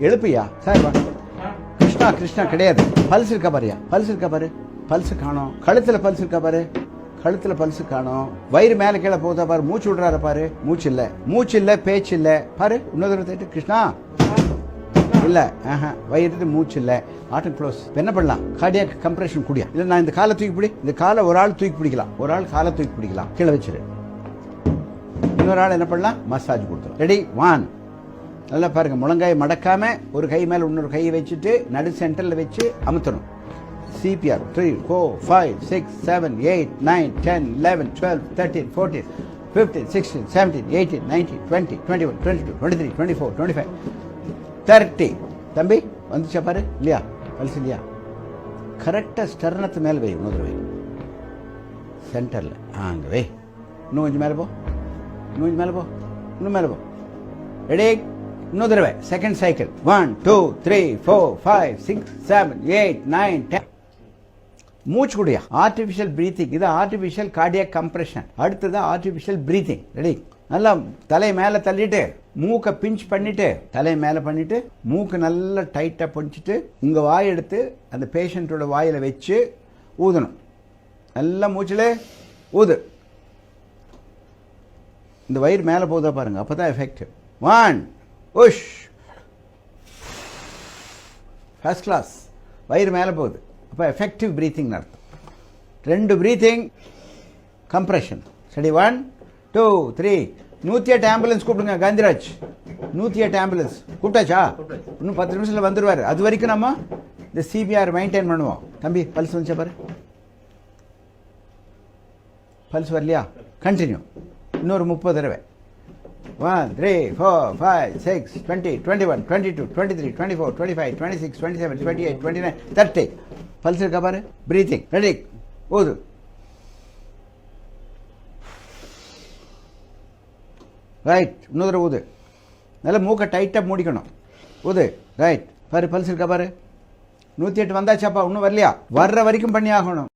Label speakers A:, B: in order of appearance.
A: எழுப்பியா sir வா. கிருஷ்ணா கிருஷ்ணா கிடையாது. Pulse இருக்கா பாரியா? பல்ஸ் இருக்கா பாரு. பல்ஸ் காணோம். கழுத்துல பல்ஸ் இருக்கா பாரு. கழுத்துல பல்ஸ் காணோம். வயிறு மேல கீழே போதா பாரு. மூச்சு விடுறாரு பாரு. மூச்சு இல்ல. மூச்சு இல்ல, பேச்சு இல்ல பாரு. இன்னொரு தடவை கிருஷ்ணா இல்ல. வயிறு மூச்சு இல்ல. ஆட்டம் க்ளோஸ். என்ன பண்ணலாம்? கார்டியாக் கம்ப்ரெஷன் குடியா. இல்ல நான் இந்த காலை தூக்கி பிடி. இந்த காலை ஒரு ஆள் தூக்கி பிடிக்கலாம். ஒரு ஆள் காலை தூக்கி பிடிக்கலாம். கீழே வச்சிரு. இன்னொரு ஆள் என்ன பண்ணலாம்? மசாஜ் கொடுத்துரும். ரெடி? 1. நல்லா பாருங்க. முழங்காயை மடக்காம ஒரு கை மேல இன்னொரு கையை வச்சுட்டு நடு சென்டர்ல வச்சு அமுத்தணும். CPR 3 4 5 6 7 8 9 10 11 12 13 14 15 16 17 18 19 20 21 22 23 24 25 30. தம்பி வந்துச்சா பாரு. இல்லையா? பல்ஸ் இல்லையா? கரெக்டா ஸ்டர்னத்து மேல வை. இன்னொரு வை சென்டர்ல. அங்க வை. இன்னும் கொஞ்சம் மேல போ. இன்னும் கொஞ்சம் மேல போ. இன்னும் மேல போ. ரெடி? இன்னொரு தடவை. Second cycle. 1 2 3 4 5 6 7 8 9 10. மூச்சு குடியா. Artificial breathing. இது ஆர்டிபிஷியல் கார்டியாக் கம்ப்ரெஷன். அடுத்தது ஆர்டிபிஷியல் பிரீத்திங். ரெடி? நல்லா தலை மேல தள்ளிட்டு மூக்கை பிஞ்ச் பண்ணிட்டு தலை மேல பண்ணிட்டு மூக்கு நல்லா டைட்டா பிடிச்சிட்டு உங்க வாய் எடுத்து அந்த பேஷண்டோட வாயில வச்சு ஊதணும். நல்லா மூச்சுல ஊது. இந்த வயிறு மேல போதா பாருங்க. அப்பதான் எஃபெக்டிவ். 1 உஷ். First class. வயிறு மேல போகுது. அப்போ எஃபெக்டிவ் பிரீத்திங் அர்த்தம். 2 பிரீத்திங் கம்ப்ரெஷன். சரி? 1 2 3. 108 ஆம்புலன்ஸ் கூப்பிடுங்க. காந்திராஜ் 108 ஆம்புலன்ஸ் கூப்பிட்டாச்சா? இன்னும் 10 நிமிஷத்துல வந்துருவாரு. அது வரைக்கும் நம்ம இந்த CPR மெயின்டைன் பண்ணுவோம். தம்பி பல்ஸ் வந்துச்சா பாரு. பல்ஸ் வரலையா? கண்டினியூ. இன்னொரு 30 தடவை. 1 3 4 5 6 20 21 22 23 24 25 26 27 28 29 30. பல்ஸ் இருக்கா பாரு. பிரீத்திங். ரெடி? ஊது. ரைட். இன்னொரு ஊது. நல்லா மூக்கை டைட்டா மூடிக்கணும். ஊது. ரைட். பாரு பல்ஸ் இருக்கா பாரு. 108 வந்தாச்சாப்பா? இன்னும் வரலையா? வர்ற வரைக்கும் பண்ணி ஆகணும்.